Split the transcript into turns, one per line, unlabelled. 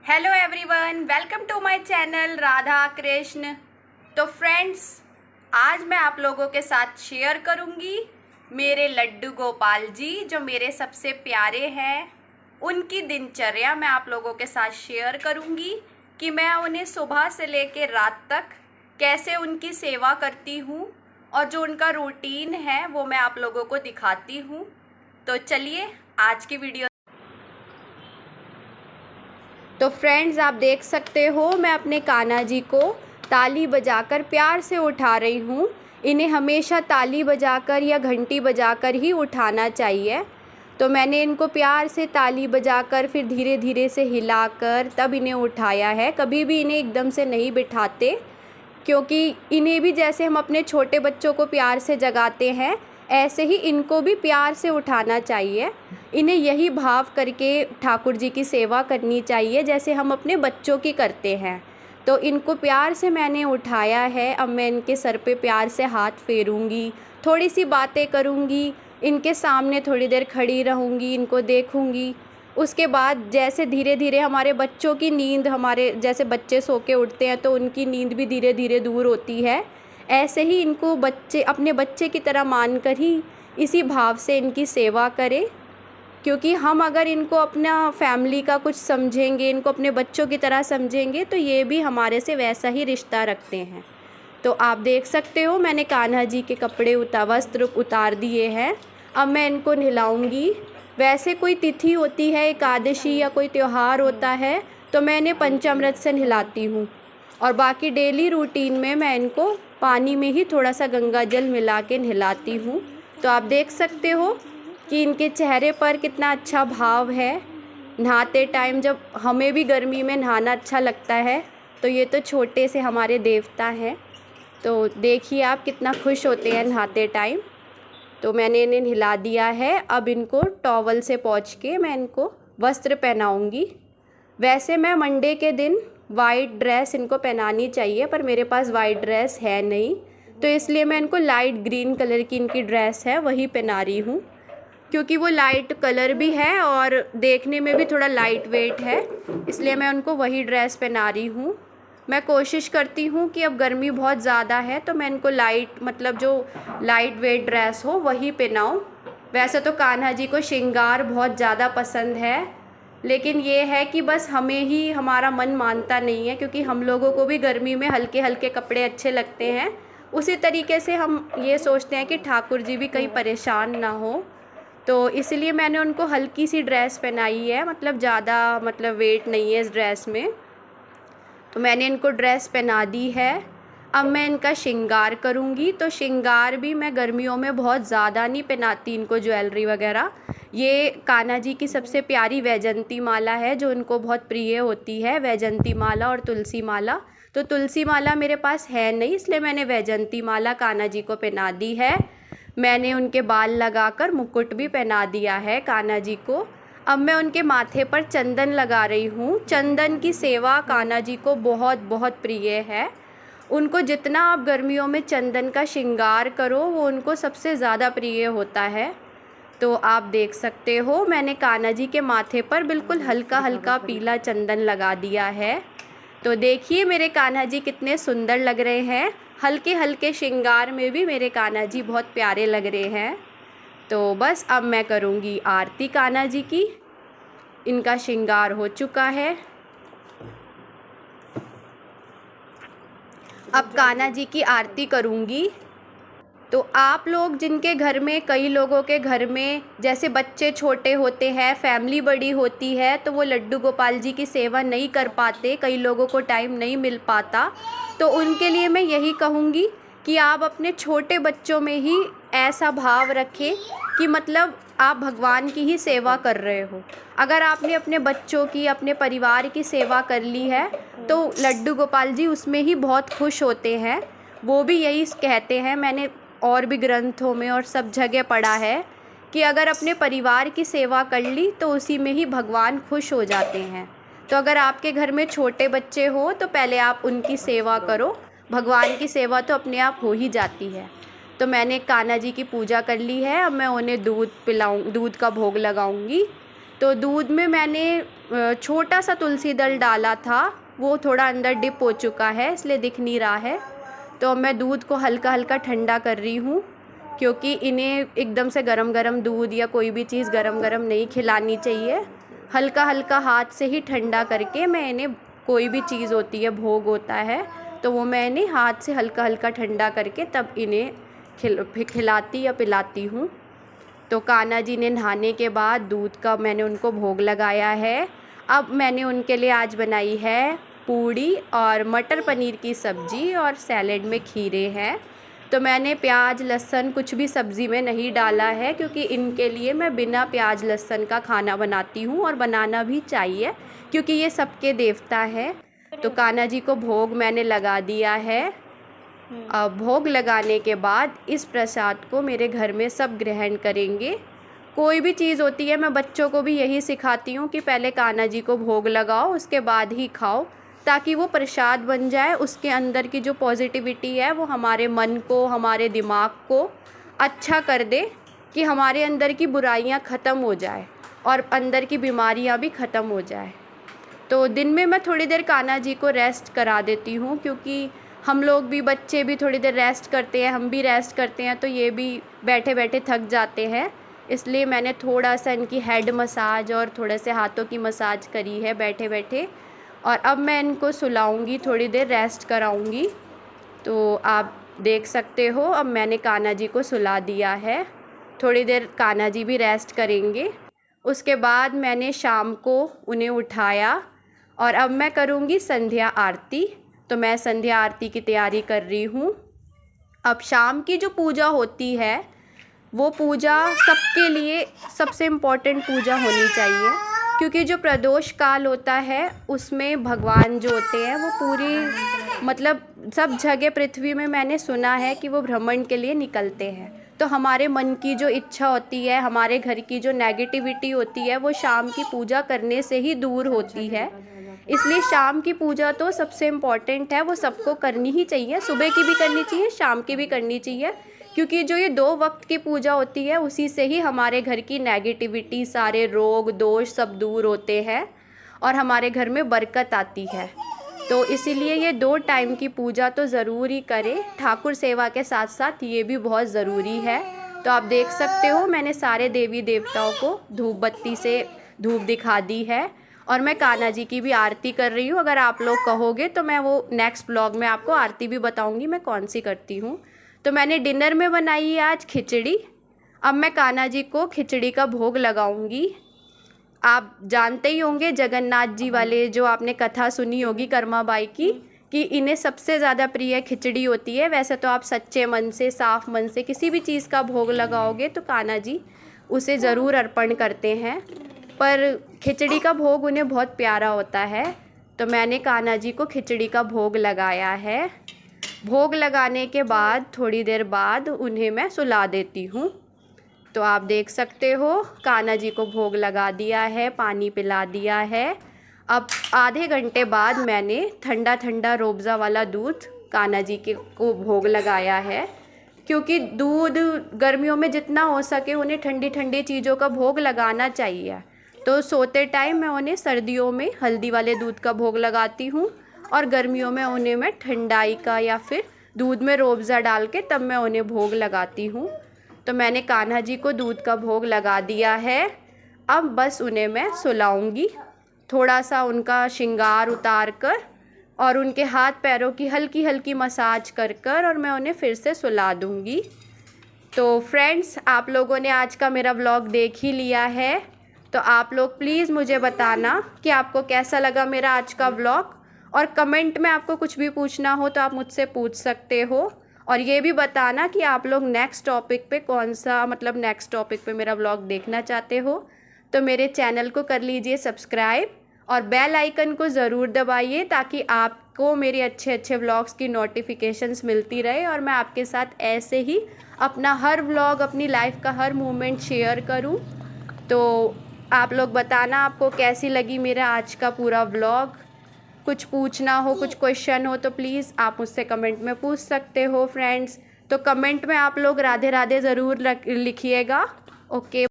Hello everyone, welcome to my channel Radha Krishna. तो friends, आज मैं आप लोगों के साथ शेयर करूंगी मेरे लड्डू गोपाल जी, जो मेरे सबसे प्यारे हैं, उनकी दिनचर्या मैं आप लोगों के साथ शेयर करूंगी कि मैं उन्हें सुबह से लेकर रात तक कैसे उनकी सेवा करती हूँ और जो उनका रूटीन है वो मैं आप लोगों को दिखाती हूँ। तो चलिए आज की वीडियो। तो फ्रेंड्स, आप देख सकते हो मैं अपने कान्हा जी को ताली बजाकर प्यार से उठा रही हूँ। इन्हें हमेशा ताली बजाकर या घंटी बजाकर ही उठाना चाहिए। तो मैंने इनको प्यार से ताली बजाकर फिर धीरे धीरे से हिलाकर तब इन्हें उठाया है। कभी भी इन्हें एकदम से नहीं बिठाते, क्योंकि इन्हें भी जैसे हम अपने छोटे बच्चों को प्यार से जगाते हैं, ऐसे ही इनको भी प्यार से उठाना चाहिए। इन्हें यही भाव करके ठाकुर जी की सेवा करनी चाहिए जैसे हम अपने बच्चों की करते हैं। तो इनको प्यार से मैंने उठाया है। अब मैं इनके सर पे प्यार से हाथ फेरूंगी, थोड़ी सी बातें करूंगी, इनके सामने थोड़ी देर खड़ी रहूंगी, इनको देखूंगी। उसके बाद जैसे धीरे धीरे हमारे बच्चों की नींद, हमारे जैसे बच्चे सो के उठते हैं तो उनकी नींद भी धीरे धीरे दूर होती है, ऐसे ही इनको बच्चे अपने बच्चे की तरह मानकर ही इसी भाव से इनकी सेवा करें। क्योंकि हम अगर इनको अपना फैमिली का कुछ समझेंगे, इनको अपने बच्चों की तरह समझेंगे, तो ये भी हमारे से वैसा ही रिश्ता रखते हैं। तो आप देख सकते हो मैंने कान्हा जी के कपड़े वस्त्र उतार दिए हैं। अब मैं इनको नहलाऊंगी। वैसे कोई तिथि होती है, एकादशी या कोई त्यौहार होता है, तो मैं इन्हें पंचामृत से नहलाती हूँ। और बाकी डेली रूटीन में मैं इनको पानी में ही थोड़ा सा गंगा जल मिला के नहलाती हूँ। तो आप देख सकते हो कि इनके चेहरे पर कितना अच्छा भाव है। नहाते टाइम जब हमें भी गर्मी में नहाना अच्छा लगता है, तो ये तो छोटे से हमारे देवता हैं। तो देखिए आप कितना खुश होते हैं नहाते टाइम। तो मैंने इन्हें नहला दिया है। अब इनको टॉवल से पोंछ के मैं इनको वस्त्र पहनाऊँगी। वैसे मैं मंडे के दिन वाइट ड्रेस इनको पहनानी चाहिए, पर मेरे पास वाइट ड्रेस है नहीं, तो इसलिए मैं इनको लाइट ग्रीन कलर की इनकी ड्रेस है वही पहना रही हूँ। क्योंकि वो लाइट कलर भी है और देखने में भी थोड़ा लाइट वेट है, इसलिए मैं उनको वही ड्रेस पहना रही हूँ। मैं कोशिश करती हूँ कि अब गर्मी बहुत ज़्यादा है तो मैं इनको जो लाइट वेट ड्रेस हो वही पहनाऊँ। वैसे तो कान्हा जी को श्रृंगार बहुत ज़्यादा पसंद है, लेकिन ये है कि बस हमें ही हमारा मन मानता नहीं है, क्योंकि हम लोगों को भी गर्मी में हल्के हल्के कपड़े अच्छे लगते हैं। उसी तरीके से हम ये सोचते हैं कि ठाकुर जी भी कहीं परेशान ना हो, तो इसलिए मैंने उनको हल्की सी ड्रेस पहनाई है, ज़्यादा वेट नहीं है इस ड्रेस में। तो मैंने इनको ड्रेस पहना दी है। अब मैं इनका श्रृंगार करूँगी। तो श्रृंगार भी मैं गर्मियों में बहुत ज़्यादा नहीं पहनाती इनको, ज्वेलरी वगैरह। ये कान्हा जी की सबसे प्यारी वैजंती माला है जो उनको बहुत प्रिय होती है, वैजंती माला और तुलसी माला। तो तुलसी माला मेरे पास है नहीं, इसलिए मैंने वैजंती माला कान्हा जी को पहना दी है। मैंने उनके बाल लगाकर मुकुट भी पहना दिया है कान्हा जी को। अब मैं उनके माथे पर चंदन लगा रही हूँ। चंदन की सेवा कान्हा जी को बहुत बहुत प्रिय है। उनको जितना आप गर्मियों में चंदन का श्रृंगार करो वो उनको सबसे ज़्यादा प्रिय होता है। तो आप देख सकते हो मैंने कान्हा जी के माथे पर बिल्कुल हल्का हल्का पीला चंदन लगा दिया है। तो देखिए मेरे कान्हा जी कितने सुंदर लग रहे हैं। हल्के हल्के श्रृंगार में भी मेरे कान्हा जी बहुत प्यारे लग रहे हैं। तो बस अब मैं करूँगी आरती कान्हा जी की। इनका श्रृंगार हो चुका है। अब कान्हा जी की आरती करूँगी। तो आप लोग जिनके घर में, कई लोगों के घर में जैसे बच्चे छोटे होते हैं, फैमिली बड़ी होती है, तो वो लड्डू गोपाल जी की सेवा नहीं कर पाते, कई लोगों को टाइम नहीं मिल पाता, तो उनके लिए मैं यही कहूँगी कि आप अपने छोटे बच्चों में ही ऐसा भाव रखें कि आप भगवान की ही सेवा कर रहे हो। अगर आपने अपने बच्चों की, अपने परिवार की सेवा कर ली है, तो लड्डू गोपाल जी उसमें ही बहुत खुश होते हैं। वो भी यही कहते हैं, मैंने और भी ग्रंथों में और सब जगह पढ़ा है कि अगर अपने परिवार की सेवा कर ली तो उसी में ही भगवान खुश हो जाते हैं। तो अगर आपके घर में छोटे बच्चे हो तो पहले आप उनकी सेवा करो, भगवान की सेवा तो अपने आप हो ही जाती है। तो मैंने कान्हा जी की पूजा कर ली है। अब मैं उन्हें दूध का भोग लगाऊंगी। तो दूध में मैंने छोटा सा तुलसी दल डाला था, वो थोड़ा अंदर डिप हो चुका है इसलिए दिख नहीं रहा है। तो अब मैं दूध को हल्का हल्का ठंडा कर रही हूँ, क्योंकि इन्हें एकदम से गरम गरम दूध या कोई भी चीज़ गरम गरम नहीं खिलानी चाहिए। हल्का हल्का हाथ से ही ठंडा करके मैं इन्हें, कोई भी चीज़ होती है, भोग होता है, तो वो मैं इन्हें हाथ से हल्का हल्का ठंडा करके तब इन्हें खिलाती या पिलाती हूँ। तो कान्हा जी ने नहाने के बाद दूध का मैंने उनको भोग लगाया है। अब मैंने उनके लिए आज बनाई है पूड़ी और मटर पनीर की सब्ज़ी, और सैलेड में खीरे हैं। तो मैंने प्याज लहसुन कुछ भी सब्ज़ी में नहीं डाला है, क्योंकि इनके लिए मैं बिना प्याज लहसुन का खाना बनाती हूँ, और बनाना भी चाहिए क्योंकि ये सबके देवता है। तो कान्हा जी को भोग मैंने लगा दिया है। अब भोग लगाने के बाद इस प्रसाद को मेरे घर में सब ग्रहण करेंगे। कोई भी चीज़ होती है, मैं बच्चों को भी यही सिखाती हूँ कि पहले कान्हा जी को भोग लगाओ, उसके बाद ही खाओ, ताकि वो प्रसाद बन जाए। उसके अंदर की जो पॉजिटिविटी है वो हमारे मन को, हमारे दिमाग को अच्छा कर दे, कि हमारे अंदर की बुराइयाँ ख़त्म हो जाए और अंदर की बीमारियाँ भी ख़त्म हो जाए। तो दिन में मैं थोड़ी देर कान्हा जी को रेस्ट करा देती हूँ, क्योंकि हम लोग भी, बच्चे भी थोड़ी देर रेस्ट करते हैं, हम भी रेस्ट करते हैं, तो ये भी बैठे बैठे थक जाते हैं। इसलिए मैंने थोड़ा सा इनकी हेड मसाज और थोड़े से हाथों की मसाज करी है बैठे बैठे। और अब मैं इनको सुलाऊंगी, थोड़ी देर रेस्ट कराऊंगी। तो आप देख सकते हो, अब मैंने कान्हा जी को सुला दिया है। थोड़ी देर कान्हा जी भी रेस्ट करेंगे। उसके बाद मैंने शाम को उन्हें उठाया, और अब मैं करूँगी संध्या आरती। तो मैं संध्या आरती की तैयारी कर रही हूँ। अब शाम की जो पूजा होती है, वो पूजा सबके लिए सबसे इम्पॉर्टेंट पूजा होनी चाहिए, क्योंकि जो प्रदोष काल होता है उसमें भगवान जो होते हैं वो पूरी, मतलब सब जगह पृथ्वी में मैंने सुना है कि वो भ्रमण के लिए निकलते हैं। तो हमारे मन की जो इच्छा होती है, हमारे घर की जो नेगेटिविटी होती है, वो शाम की पूजा करने से ही दूर होती है। इसलिए शाम की पूजा तो सबसे इम्पॉर्टेंट है, वो सबको करनी ही चाहिए। सुबह की भी करनी चाहिए, शाम की भी करनी चाहिए, क्योंकि जो ये 2 वक्त की पूजा होती है उसी से ही हमारे घर की नेगेटिविटी, सारे रोग दोष सब दूर होते हैं और हमारे घर में बरकत आती है। तो इसीलिए ये 2 टाइम की पूजा तो ज़रूर ही करें। ठाकुर सेवा के साथ साथ ये भी बहुत ज़रूरी है। तो आप देख सकते हो, मैंने सारे देवी देवताओं को धूप बत्ती से धूप दिखा दी है, और मैं कान्हा जी की भी आरती कर रही हूँ। अगर आप लोग कहोगे तो मैं वो नेक्स्ट ब्लॉग में आपको आरती भी बताऊँगी मैं कौन सी करती हूँ। तो मैंने डिनर में बनाई है आज खिचड़ी। अब मैं कान्हा जी को खिचड़ी का भोग लगाऊंगी। आप जानते ही होंगे जगन्नाथ जी वाले, जो आपने कथा सुनी होगी कर्मा बाई की, कि इन्हें सबसे ज़्यादा प्रिय खिचड़ी होती है। वैसे तो आप सच्चे मन से, साफ मन से किसी भी चीज़ का भोग लगाओगे तो कान्हा जी उसे ज़रूर अर्पण करते हैं, पर खिचड़ी का भोग उन्हें बहुत प्यारा होता है। तो मैंने कान्हा जी को खिचड़ी का भोग लगाया है। भोग लगाने के बाद थोड़ी देर बाद उन्हें मैं सुला देती हूँ। तो आप देख सकते हो, कान्हा जी को भोग लगा दिया है, पानी पिला दिया है। अब आधे घंटे बाद मैंने ठंडा ठंडा रूअफ़ज़ा वाला दूध कान्हा जी को भोग लगाया है, क्योंकि दूध गर्मियों में जितना हो सके उन्हें ठंडी ठंडी चीज़ों का भोग लगाना चाहिए। तो सोते टाइम मैं उन्हें सर्दियों में हल्दी वाले दूध का भोग लगाती हूँ, और गर्मियों में उन्हें मैं ठंडाई का या फिर दूध में रूअफ़ज़ा डाल के तब मैं उन्हें भोग लगाती हूँ। तो मैंने कान्हा जी को दूध का भोग लगा दिया है। अब बस उन्हें मैं सुलाऊंगी, थोड़ा सा उनका श्रृंगार उतार कर और उनके हाथ पैरों की हल्की हल्की मसाज कर कर और मैं उन्हें फिर से सुला दूंगी। तो फ्रेंड्स, आप लोगों ने आज का मेरा व्लॉग देख ही लिया है, तो आप लोग प्लीज़ मुझे बताना कि आपको कैसा लगा मेरा आज का व्लॉग, और कमेंट में आपको कुछ भी पूछना हो तो आप मुझसे पूछ सकते हो। और ये भी बताना कि आप लोग नेक्स्ट टॉपिक पे कौन सा, मतलब नेक्स्ट टॉपिक पे मेरा व्लॉग देखना चाहते हो। तो मेरे चैनल को कर लीजिए सब्सक्राइब और बेल आइकन को ज़रूर दबाइए, ताकि आपको मेरे अच्छे अच्छे व्लॉग्स की नोटिफिकेशंस मिलती रहे और मैं आपके साथ ऐसे ही अपना हर व्लॉग, अपनी लाइफ का हर मोमेंट शेयर करूं। तो आप लोग बताना आपको कैसी लगी मेरा आज का पूरा व्लॉग। कुछ पूछना हो, कुछ क्वेश्चन हो तो प्लीज़ आप मुझसे कमेंट में पूछ सकते हो फ्रेंड्स। तो कमेंट में आप लोग राधे राधे ज़रूर लिखिएगा। ओके।